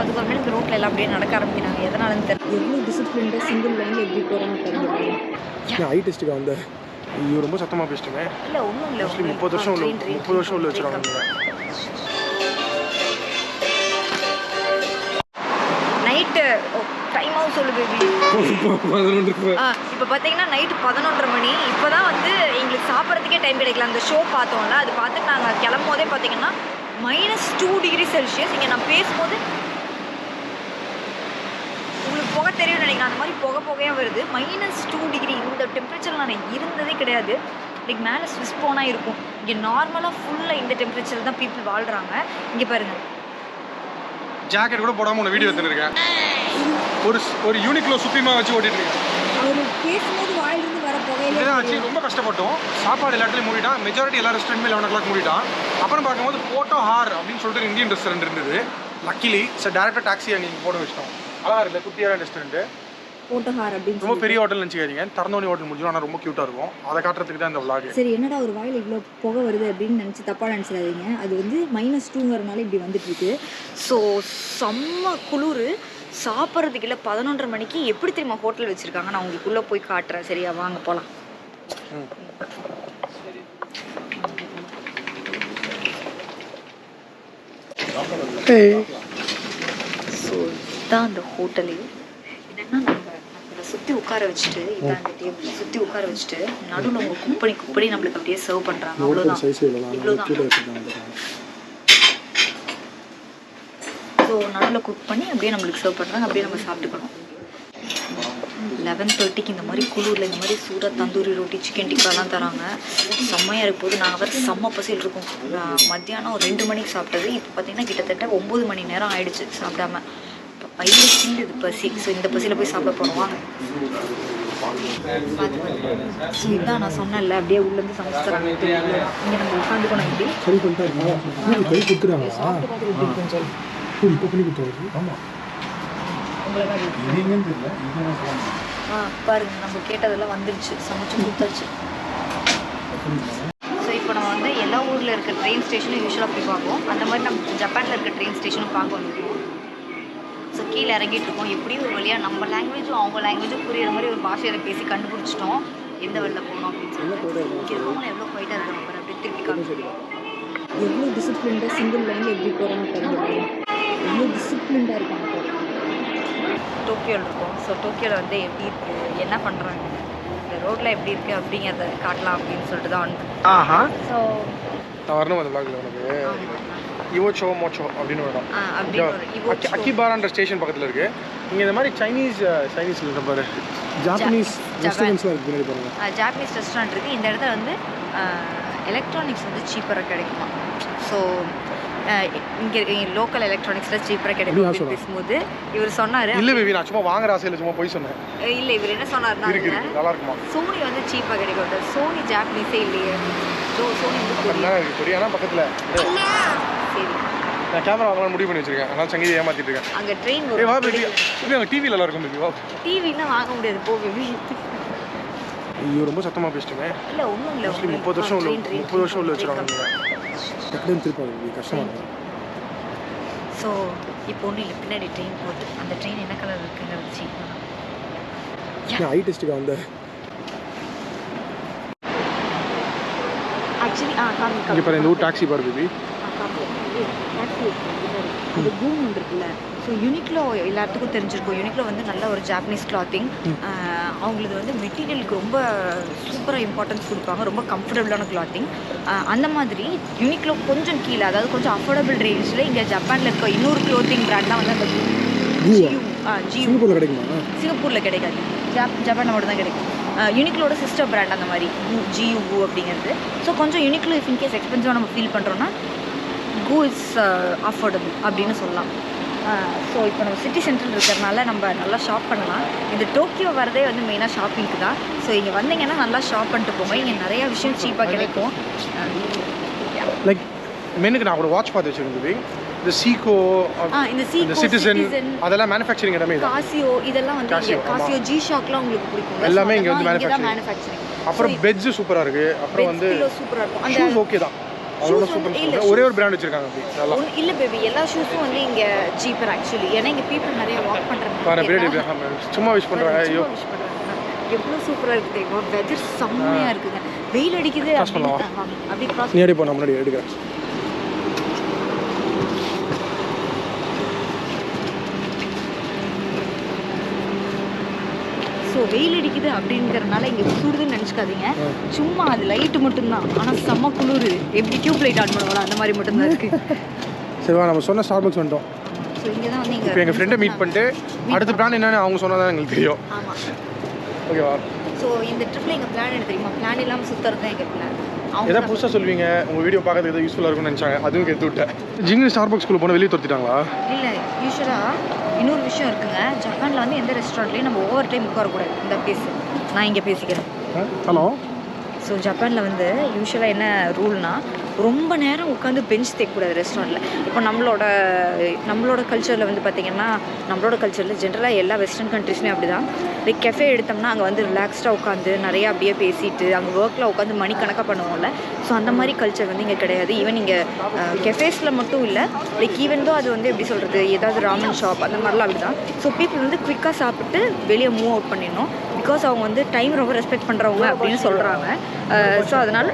அதுக்கப்புறமே இந்த ரோட்டில் எல்லாம் அப்படியே நடக்க ஆரம்பிக்கிறாங்க. எதனாலன்னு தெரியல. எவ்வளோ டிசிப்ளின்டாக சிங்கிள் லைனில் எப்படி போகிறாங்க பாருங்க. ஐ டெஸ்ட்டுக்கு வந்த ஐயோ ரொம்ப சத்தமாக பேசிட்டுங்க. இல்லை ஒன்றும் இல்லை, 30 வருஷம் உள்ள வச்சுருவாங்க. நைட்டு டைமாகவும் சொல்லு பேபி. இப்போ பார்த்தீங்கன்னா நைட்டு 11:30 மணி. இப்போ தான் வந்து எங்களுக்கு சாப்பிட்றதுக்கே டைம் கிடைக்கல. அந்த ஷோ பார்த்தோம்ல, அது பார்த்துட்டு நாங்கள் கிளம்பும் போதே பார்த்தீங்கன்னா -2 டிகிரி செல்சியஸ். இங்கே நான் பேசும்போது உங்களுக்கு புகை தெரியும்னு நினைக்கிறேன். அந்த மாதிரி புகையாக வருது. -2 டிகிரி. இந்த டெம்பரேச்சரில் நான் இருந்ததே கிடையாது. லைக் மேலே ஸ்விஸ் போனால் இருக்கும். இங்கே நார்மலாக ஃபுல்லாக இந்த டெம்பரேச்சர் தான் பீப்புள் வாழ்கிறாங்க. இங்கே பாருங்கள், ஜாக்கெட் கூட போடாமல் ஒன்று வீடியோ எடுத்துருக்கேன். ஒரு யூனிக்லோ சுப்ரீமா வச்சு ஓட்டிட்டு இருக்கேன். அவர் பேசும்போது வாயிலிருந்து வர புகையில ஆச்சு. ரொம்ப கஷ்டப்பட்டோம். சாப்பாடு எல்லா இடத்துலையும் மூடிட்டான். மெஜாரிட்டி எல்லா ரெஸ்டாரண்ட்மே 11 o'clock மூடிட்டான். அப்புறம் பார்க்கும்போது போட்டோ ஹார் அப்படின்னு சொல்லிட்டு ஒரு இந்தியன் ரெஸ்டாரண்ட் இருந்தது. லக்கிலி டேரெக்டாக டாக்ஸியை நீங்கள் போட வச்சிட்டோம். அழகாக இல்லை, குட்டியான ரெஸ்டாரண்ட்டு. போட்டோஹார் அப்படின்னு ரொம்ப பெரிய ஹோட்டல் நினச்சிக்காதீங்க. திறந்தோனி ஹோட்டல் முடிஞ்சிடும். ஆனால் ரொம்ப க்யூட்டாக இருக்கும். அதை காட்டுறதுக்கு தான் இந்த விளாக். சரி, என்னடா ஒரு வாயில் இவ்வளோ புகை வருது அப்படின்னு நினச்சி தப்பாக நினச்சிடாதீங்க. அது வந்து -2ங்கிறதுனால இப்படி வந்துட்டு இருக்கு. ஸோ செம்ம குளிர். சாப்பிட்றதுக்கு இல்லை 11:30 மணிக்கு எப்படி தெரியுமா ஹோட்டல் வச்சுருக்காங்க. நான் உங்களுக்குள்ளே போய் காட்டுறேன். சரியா, வாங்க போகலாம். ஸோ இதுதான் அந்த ஹோட்டலு. என்னென்னா நம்ம சுற்றி உட்கார வச்சுட்டு, இதான் அந்த டேபிள் சுற்றி உட்கார வச்சுட்டு நடுவில் அவங்க குக் பண்ணி நம்மளுக்கு அப்படியே சர்வ் பண்ணுறாங்க. அவ்வளோதான், இவ்வளோதான். ஸோ நடுவில் குக் பண்ணி அப்படியே நம்மளுக்கு சர்வ் பண்ணுறாங்க. அப்படியே நம்ம சாப்பிட்டுக்கணும். 11:30க்கு இந்த மாதிரி குளூரில் இந்த மாதிரி சூடாக தந்தூரி ரொட்டி, சிக்கன் டிக்காலாம் தராங்க. செம்மையாக இருக்கும்போது நாங்கள் வேறு செம்ம பசியில் இருக்கோம். மத்தியானம் ஒரு 2 மணிக்கு சாப்பிட்டது. இப்போ பார்த்தீங்கன்னா கிட்டத்தட்ட 9 மணி நேரம் ஆயிடுச்சு சாப்பிடாம. இப்போ பையில சிந்துது பசி. ஸோ இந்த பசியில் போய் சாப்பிட போகிறோம். வாங்க. ஸோ இதுதான் நான் சொன்னேன்ல, அப்படியே உள்ளேருந்து சமைச்சு தராங்க. இங்கே நம்ம உட்காந்துக்கணும். பாருங்க, நம்ம கேட்டதெல்லாம் வந்துருச்சு, சமைச்சு கொடுத்தாச்சு. ஸோ இப்போ நம்ம வந்து எல்லா ஊரில் இருக்க ட்ரெயின் ஸ்டேஷனும் யூஸ்வலாக போய் பார்ப்போம். அந்த மாதிரி நம்ம ஜப்பானில் இருக்க ட்ரெயின் ஸ்டேஷனும் பார்க்க வந்துருக்கோம். ஸோ கீழே இறங்கிட்டு இருக்கோம். எப்படியும் ஒரு வழியாக நம்ம லாங்குவேஜும் அவங்க லாங்குவேஜும் புரியுற மாதிரி ஒரு பாஷையில் பேசி கண்டுபிடிச்சிட்டோம் எந்த வழியில் போகணும் அப்படின்னு சொல்லிட்டு. இங்கே இருக்கவங்களும் எவ்வளோ போயிட்டு இருக்காங்க, அப்படியே திருப்பி காமிச்சிருக்கோம். எவ்வளோ டிசிப்ளின்டாக சிங்கிள் லைனில் எப்படி போகிறாங்க பாருங்க. எவ்வளோ டிசிப்ளின்டாக இருக்காங்க. டோக்கியோவில் இருக்கும். ஸோ டோக்கியோவில் வந்து எப்படி இருக்குது, என்ன பண்ணுறாங்க, இந்த ரோட்டில் எப்படி இருக்குது அப்படிங்கிறத காட்டலாம் அப்படின்னு சொல்லிட்டு தான் வந்தேன். ஸோ நான் வரணும் அந்த விளாகில். உனக்கு இவோச்சோ மோச்சோ அப்படின்னு வரும். அக்கிபாரான்ற ஸ்டேஷன் பக்கத்தில் இருக்குது. இங்கே இந்த மாதிரி சைனீஸில் இருக்க பாரு, ஜாப்பனீஸ் ரெஸ்டாரண்ட்ஸ்லாம் இருக்குது பின்னாடி பாருங்க. ஜாப்பனீஸ் ரெஸ்டாரண்ட் இருக்குது. இந்த இடத்துல வந்து எலக்ட்ரானிக்ஸ் வந்து சீப்பராக கிடைக்குமா. ஸோ இங்கே லோக்கல் எலக்ட்ரானிக்ஸில் சீப்பராக கிடைக்கும் அப்படின்னு பேசும்போது இவர் சொன்னார். இல்லை பேபி, நான் சும்மா வாங்குற ஆசையில் சும்மா போய் சொன்னேன். இல்லை, இவர் என்ன சொன்னார்னா, நல்லா இருக்குமா சோனி வந்து சீப்பாக கிடைக்கும். சோனி ஜாப்பனீஸே இல்லையே. சோனி வந்து கொரியானா பக்கத்தில். சரி, நான் கேமரா வாங்கலாம் முடிவு பண்ணி வச்சிருக்கேன். அதனால சங்கீதி ஏமாத்திட்டு இருக்கேன். அங்கே ட்ரெயின் வா பேபி, அங்கே டிவியில் நல்லா இருக்கும் பேபி. வா. டிவின்னா வாங்க முடியாது, போ பேபி. ஐயோ ரொம்ப சத்தமாக பேசிட்டுங்க. இல்லை ஒன்றும் இல்லை, 30 வருஷம் உள்ள வச்சுருவாங்க. டக்குனு திருப்பாங்க, கஷ்டமாக இருக்கும். ஸோ இப்போ ஒன்றும் இல்லை, பின்னாடி ட்ரெயின் போகுது. அந்த ட்ரெயின் என்ன கலர் இருக்குங்கிறது சீக்கிரம் ஐ டெஸ்ட்டுக்கு வந்த ஆக்சுவலி இங்கே பாரு, இந்த ஊர் டாக்ஸி பாரு பேபி. டாக்ஸி அது பூம் ஒன்று இருக்குல்ல. ஸோ யூனிக்லோ எல்லாத்துக்கும் தெரிஞ்சிருக்கும். யூனிக்லோ வந்து நல்ல ஒரு ஜாப்பனீஸ் கிளாத்திங். அவங்களுக்கு வந்து மெட்டீரியலுக்கு ரொம்ப சூப்பராக இம்பார்ட்டன்ஸ் கொடுப்பாங்க. ரொம்ப கம்ஃபர்டபுளான கிளாத்திங். அந்த மாதிரி யூனிக்லோ கொஞ்சம் கீழே, அதாவது கொஞ்சம் அஃபோர்டபுள் ரேஞ்சில் இங்கே ஜப்பானில் இருக்க இன்னொரு க்ளோத்திங் பிராண்ட் தான் வந்து அந்த சிங்கப்பூரில் கிடைக்குமா? சிங்கப்பூரில் கிடைக்காது, ஜப்பானில் மட்டும் தான் கிடைக்கும். யூனிக்லோட சிஸ்டர் பிராண்ட் அந்த மாதிரி ஜியூ அப்படிங்கிறது. ஸோ கொஞ்சம் யூனிக்லோ இஃப் இன்கேஸ் எக்ஸ்பென்சிவாக நம்ம ஃபீல் பண்ணுறோன்னா கோ இஸ் அஃபோர்டபுள் அப்படின்னு சொல்லலாம். ஸோ இப்போ நம்ம சிட்டி சென்ட்ரல் இருக்கிறதுனால நம்ம நல்லா ஷாப் பண்ணலாம். இந்த டோக்கியோ வரதே வந்து மெயினாக ஷாப்பிங்க்கு தான். ஸோ இங்கே வந்தீங்கன்னா நல்லா ஷாப் பண்ணிட்டு போங்க. இங்கே நிறையா விஷயம் சீப்பாக கிடைக்கும். லைக் மெனுக்கு நான் ஒரு வாட்ச் பார்த்து வச்சுருக்கேன். இந்த சீகோ, இந்த சிட்டிசன், அதெல்லாம் மேனுஃபேக்சரிங் இடமே. காசியோ, இதெல்லாம் வந்து காசியோ, ஜி ஷாக்லாம் உங்களுக்கு பிடிக்கும். எல்லாமே இங்கே வந்து மேனுஃபேக்சரிங். அப்புறம் பெட்ஸ் சூப்பராக இருக்குது. அப்புறம் வந்து சூப்பராக இருக்கும். அந்த ஓகே தான். அவ்வளோ சூப்பர். ஒரே ஒரு பிராண்ட் வச்சிருக்காங்க அப்படி நல்லா இல்லை பேபி, எல்லா ஷூஸும் வந்து இங்கே சீப்பர் ஆக்சுவலி. ஏன்னா இங்கே பீப்புள் நிறைய வாக் பண்ணுறாங்க. சும்மா விஷ் பண்ணுறேன். ஐயோ எவ்வளோ சூப்பராக இருக்குது தெரியுமா? வெதர் செம்மையாக இருக்குங்க. வெயில் அடிக்குது அப்படி கிராஸ் நீ அடி போன முன்னாடி எடுக்கிறேன். ஸோ வெயில் அடிக்குது அப்படிங்கிறதுனால இங்கே சுடுதுன்னு நினச்சிக்காதீங்க. சும்மா அது லைட்டு மட்டும்தான், ஆனால் செம்ம குளிர். எப்படி டியூப் லைட் ஆன் பண்ணுவோம் அந்த மாதிரி மட்டும்தான் இருக்குது. சரிவா, நம்ம சொன்ன ஸ்டார்பக்ஸ் வந்துட்டோம். ஸோ இங்கே தான் வந்து இப்போ எங்கள் ஃப்ரெண்டை மீட் பண்ணிட்டு அடுத்த பிளான் என்னென்னு அவங்க சொன்னால் தான் எங்களுக்கு தெரியும். ஆமாம், ஓகேவா? ஸோ இந்த ட்ரிப்பில் எங்கள் பிளான் என்ன தெரியுமா? பிளான் இல்லாமல் சுற்றுறது தான் எங்கள் பிளான். எதாவது புதுசாக சொல்லுவீங்க, உங்கள் வீடியோ பார்க்கறதுக்கு எதாவது யூஸ்ஃபுல்லாக இருக்கும்னு நினச்சாங்க, அதுவும் எடுத்து விட்டேன். ஜிங்கு ஸ்டார்பக்ஸ்குள்ளே போனால் வெளியே துரத்திட்டாங்களா? இல்லை, யூஸ்வலாக இன்னொரு விஷயம் இருக்குங்க. ஜப்பானில் வந்து எந்த ரெஸ்டாரண்ட்லேயும் நம்ம ஓவர் டைம் உட்காரக்கூடாது. இந்த பேசு நான் இங்கே பேசிக்கிறேன். ஹலோ. ஸோ ஜப்பானில் வந்து யூஸ்வலாக என்ன ரூல்னா, ரொம்ப நேரம் உட்காந்து பெஞ்ச் தேக்கக்கூடாது ரெஸ்டாரண்ட்டில். இப்போ நம்மளோட கல்ச்சரில் வந்து பார்த்திங்கன்னா, நம்மளோட கல்ச்சரில் ஜென்ரலாக எல்லா வெஸ்டர்ன் கண்ட்ரீஸ்லேயும் அப்படி தான். லைக் கெஃபே எடுத்தோம்னா அங்கே வந்து ரிலாக்ஸ்டாக உட்காந்து நிறையா அப்படியே பேசிட்டு அங்கே ஒர்க்கில் உட்காந்து மணிக்கணக்காக பண்ணுவோம்ல. ஸோ அந்த மாதிரி கல்ச்சர் வந்து இங்கே கிடையாது. ஈவன் இங்கே கெஃபேஸில் மட்டும் இல்லை, லைக் ஈவன் தோ அது வந்து எப்படி சொல்கிறது, ஏதாவது ராமன் ஷாப் அந்த மாதிரிலாம் அப்படி தான். ஸோ பீப்புள் வந்து குவிக்காக சாப்பிட்டு வெளியே மூவ் அவுட் பண்ணிடணும். பிகாஸ் அவங்க வந்து டைம் ரொம்ப ரெஸ்பெக்ட் பண்ணுறவங்க அப்படின்னு சொல்கிறாங்க. ஸோ அதனால்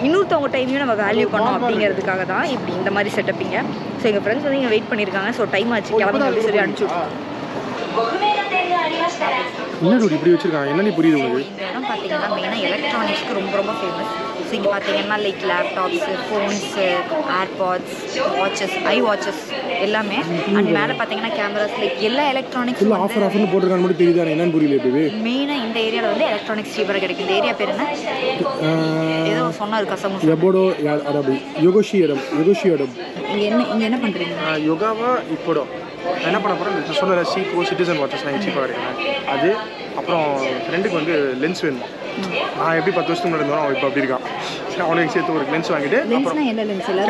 இன்னொருத்தவங்க டைமையும் நம்ம வேல்யூ பண்ணோம் அப்படிங்கிறதுக்காக தான் இப்படி இந்த மாதிரி செட்டப்பிங்க. ஸோ எங்கள் ஃப்ரெண்ட்ஸ் வந்து இங்கே வெயிட் பண்ணியிருக்காங்க. ஸோ டைம் ஆச்சு, கிளம்புங்க அப்படின்னு சொல்லி அனுப்பிச்சுட்ருக்கோம். என்ன இப்படி வச்சுருக்காங்க, என்னன்னு புரியுது உங்களுக்கு? இந்த இடம் பார்த்தீங்கன்னா மெயினாக எலக்ட்ரானிக்ஸ்க்கு ரொம்ப ரொம்ப ஃபேமஸ். ஸோ இங்கே பார்த்தீங்கன்னா like laptops, phones, AirPods, watches, watches எல்லாமே. அண்ட் மேலே பார்த்தீங்கன்னா கேமராஸ், லைக் எல்லா எலக்ட்ரானிக்ஸ் ஆஃபர்னு போட்டிருக்காங்க மட்டும் தெரியுதா? என்னன்னு புரியல. இப்போ மெயினாக இந்த ஏரியாவில் வந்து எலக்ட்ரானிக்ஸ் சீப்பராக கிடைக்கும். இந்த ஏரியா பேர் என்ன? ஏதோ சொன்னார் கசமு. யபோடோ அரபி யோகோஷி இடம். இங்கே என்ன பண்ணுறீங்க? யோகாவா இப்போடோ என்ன பண்ண போகிறேன் சொன்ன சீக்கோ சிட்டிசன் வாட்சஸ் நான் சீப்பாக கிடைக்கிறேன். அது அப்புறம் ஃப்ரெண்டுக்கு வந்து லென்ஸ் வேணுமா. நான் எப்படி 10 வருஷத்துக்கு முன்னாடி இருந்தோம், அவன் இப்போ அப்படி இருக்கான். சரி, அவனுக்கு சேர்த்து ஒரு லென்ஸ் வாங்கிட்டு அப்புறம்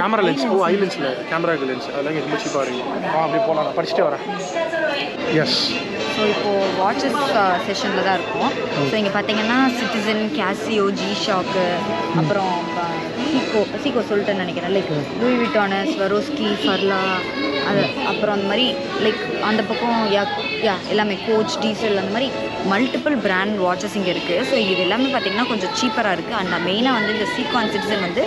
கேமரா லென்ஸ், ஐ லென்ஸில் கேமராக்கு லென்ஸ், அதெல்லாம் இங்கே ரொம்ப சீப்பாக இருக்கும். அப்படி போகலாம், நான் படிச்சுட்டே வரேன். எஸ். ஸோ இப்போது வாட்சஸ் செஷனில் தான் இருக்கும். ஸோ இங்கே பார்த்தீங்கன்னா சிட்டிசன், கேசியோ, ஜி ஷாக்கு, அப்புறம் சீக்கோ சொல்லிட்டேன்னு நினைக்கிறேன். லைக் லூயி விட்டானு, ஸ்வரோஸ்கி, ஃபர்லா, அது அப்புறம் அந்த மாதிரி லைக் அந்த பக்கம் எல்லாமே கோச், டீசல், அந்த மாதிரி மல்டிபிள் பிராண்ட் வாட்சஸ் இங்கே இருக்குது. ஸோ இது எல்லாமே பார்த்திங்கன்னா கொஞ்சம் சீப்பராக இருக்குது. அண்ட் மெயினாக வந்து இந்த சீக்கோ அண்ட் சிட்டிசன் வந்து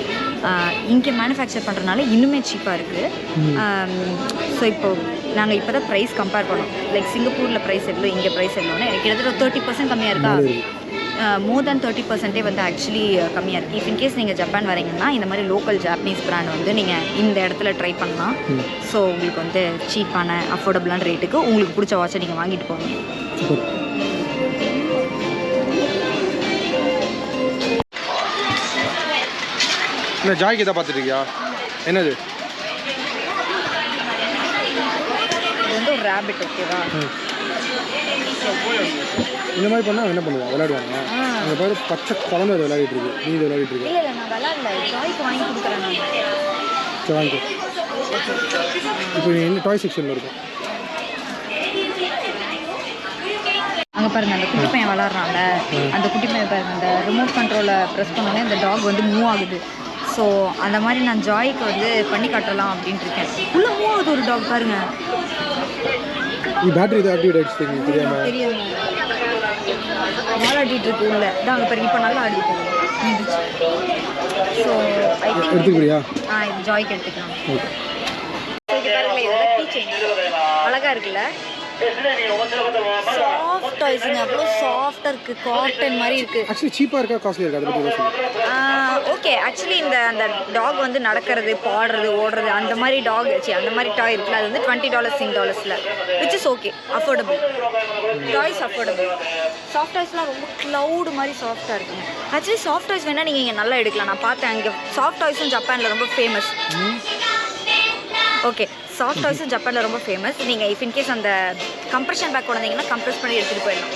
இங்கே மேனுஃபேக்சர் பண்ணுறதுனால இன்னுமே சீப்பாக இருக்குது. ஸோ இப்போது நாங்கள் இப்போ தான் ப்ரைஸ் கம்பேர் பண்ணோம். லைக் சிங்கப்பூரில் ப்ரைஸ் எவ்வளோ, இங்கே ப்ரைஸ் எவ்வளோன்னு கிட்டத்தட்ட 30% கம்மியாக இருக்கா? மோர் தேன் 30% வந்து ஆக்சுவலி கம்மியாக இருக்குது. இஃப் இன்கேஸ் நீங்கள் ஜப்பான் வரீங்கன்னா இந்த மாதிரி லோக்கல் ஜாப்பனீஸ் பிராண்ட் வந்து நீங்கள் இந்த இடத்துல ட்ரை பண்ணலாம். ஸோ உங்களுக்கு வந்து சீப்பான அஃபோர்டபுளான ரேட்டுக்கு உங்களுக்கு பிடிச்ச வாட்சை நீங்கள் வாங்கிட்டு போவீங்க. என்ன ஜாய்க்கு எதை பார்த்துட்டு இருக்கியா? என்னது? இது வந்து ஒரு ரேபிட். ஓகேவா? இந்த மாதிரி பண்ணால் என்ன பண்ணுவாங்க, விளையாடுவாங்க. அந்த பேர் பச்சை குழந்தை விளையாடிட்டு இருக்கு. நீ இதை விளையாடிட்டு இருக்கு? இல்லை நான் விளையாடல, ஜாய்க்கு வாங்கி கொடுக்குறேன் நான். சரி வாங்கிக்கோ. இப்போ நீ என்ன டாய் செக்ஷனில் இருக்கும்? அங்கே பாருங்கள், அந்த குட்டி பையன் விளாட்றான்ல, அந்த குட்டி பையன் பாருங்கள், அந்த ரிமோட் கண்ட்ரோலை ப்ரெஸ் பண்ணோன்னே அந்த டாக் வந்து மூவ் ஆகுது. ஸோ அந்த மாதிரி நான் ஜாய்க்கு வந்து பண்ணி காட்டலாம் அப்படின்ட்டு இருக்கேன். உள்ளே மூவ் ஆகுது ஒரு டாக் பாருங்கள். நீ பேட்டரி இதை ஆக்டிவேட் ஆகிடுச்சு தெரியாமல்? தெரியாது, விளையாடிட்டு இருக்கு உள்ள தான். அங்கே பாருங்க, இப்போ நல்லா ஆடிட்டு. ஸோ ஐ திங்க் எடுத்துக்கிறியா? இது ஜாய்க்கு எடுத்துக்கலாம். ஓகே. அழகாக இருக்குல்ல? சாஃப்ட் டாய்ஸுங்க, அவ்வளோ சாஃப்டாக இருக்குது, காட்டன் மாதிரி இருக்குது. ஆக்சுவலி சீப்பாக இருக்கா காஸ்ட்லியாக இருக்கா? அதை பற்றி யோசிச்சு. ஓகே, ஆக்சுவலி அந்த டாக் வந்து நடக்கிறது, பாடுறது, ஓடுறது, அந்த மாதிரி டாக் அந்த மாதிரி டாய் இருக்குல்ல, அது வந்து $20 $10 which is okay, affordable toys, affordable. Soft டாய்ஸ்லாம் ரொம்ப க்ளவுடு மாதிரி சாஃப்டாக இருக்குங்க. ஆக்சுவலி சாஃப்ட் டாய்ஸ் வேணால் நீங்கள் இங்கே நல்லா எடுக்கலாம். நான் பார்த்தேன், இங்கே சாஃப்ட் டாய்ஸும் ஜப்பானில் ரொம்ப ஃபேமஸ். ஓகே, சாஃப்ட் டாய்ஸும் ஜப்பானில் ரொம்ப ஃபேமஸ். நீங்கள் இஃப் இன்கேஸ் அந்த கம்ப்ரெஷன் பேக் கொண்டீங்கன்னா கம்ப்ரெஸ் பண்ணி எடுத்துகிட்டு போயிடலாம்.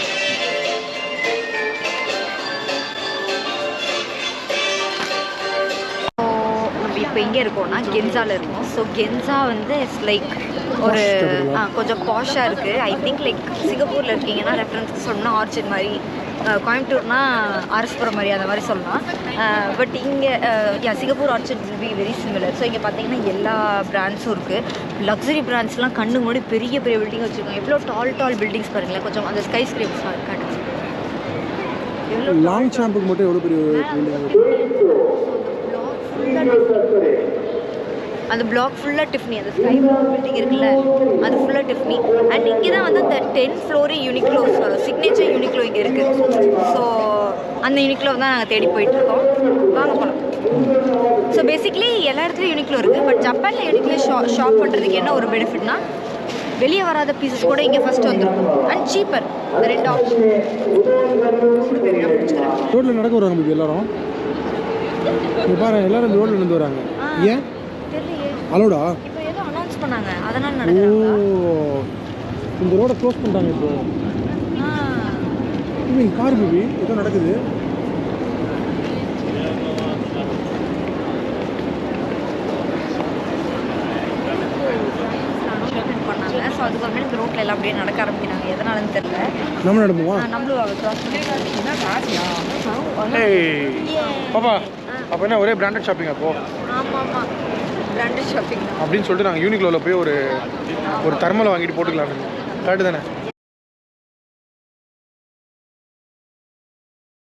நம்ம இப்போ எங்கே இருக்கோம்னா கென்சாவில் இருக்கோம். ஸோ கென்சா வந்து இட்ஸ் லைக் ஒரு கொஞ்சம் பாஷாக இருக்குது. ஐ திங்க் லைக் சிங்கப்பூரில் இருக்கீங்கன்னா ரெஃபரன்ஸ்க்கு சொன்னால் ஆர்ச்சிட் மாதிரி கோயம்புத்தூர்னா ஆர்எஸ்புரம் மாதிரி அந்த மாதிரி சொல்லலாம். பட் இங்கே Singapore orchard will be very similar. So இங்கே பார்த்தீங்கன்னா எல்லா பிராண்ட்ஸும் இருக்குது. லக்ஸரி பிராண்ட்ஸ்லாம் கண்ணு முன்னாடி பெரிய பெரிய பில்டிங் வச்சுருக்காங்க. எவ்வளோ டால் பில்டிங்ஸ் பாருங்களேன். கொஞ்சம் அந்த ஸ்கை ஸ்கிரேப்ஸ்லாம் காட்டுச்சு. லாங் சாம்புக்கு மட்டும் எவ்வளோ பெரிய அந்த பிளாக் ஃபுல்லாக டிஃப்னி. அந்த ஸ்கை பில்டிங் இருக்குல்ல அது ஃபுல்லாக டிஃப்னி. அண்ட் இங்கே தான் வந்து அந்த 10th ஃப்ளோரே யூனிக்ளோ சிக்னேச்சர் யூனிக்ளோ இங்கே இருக்குது. ஸோ அந்த யூனிக்ளோ தான் நாங்கள் தேடி போயிட்டுருக்கோம். வாங்க போகலாம். ஸோ பேசிக்லி எல்லா இடத்துலையும் யூனிக்ளோ இருக்குது. பட் ஜப்பானில் யூனிக்ளோ ஷாப் பண்ணுறதுக்கு என்ன ஒரு பெனிஃபிட்னா வெளியே வராத பீசஸ் கூட இங்கே ஃபஸ்ட்டு வந்துருக்கும். And cheaper. இந்த 2 ஆப்ஷன். ரோட்டில் நடக்க வராங்க எல்லாரும். இங்கே பாரு எல்லாரும் இந்த ரோட்டில் நடந்து வராங்க. ஏன் அலோடா? இப்போ ஏதோ அனௌன்ஸ் பண்ணாங்க அதனால நடக்குறாங்க. இந்த ரோட க்ளோஸ் பண்ணிட்டாங்க இப்போ. இது கார் பேபி ஏதோ நடக்குது. பண்ணாங்க. ஸோ அதுக்கப்புறமே இந்த ரோட்டில் எல்லாம் அப்படியே நடக்க ஆரம்பிக்கிறாங்க. எதனாலன்னு தெரியல. நம்ம நடப்போமா? நம்மளும் கிராஸ் பாப்பா அப்போ என்ன ஒரே பிராண்டட் ஷாப்பிங் அப்போ? ஆமாம் பிராண்டட் ஷாப்பிங் அப்படின்னு சொல்லிட்டு நாங்கள் யூனிக்ளோவில் போய் ஒரு தர்மலை வாங்கிட்டு போட்டுக்கலாம். கரெக்டு தானே?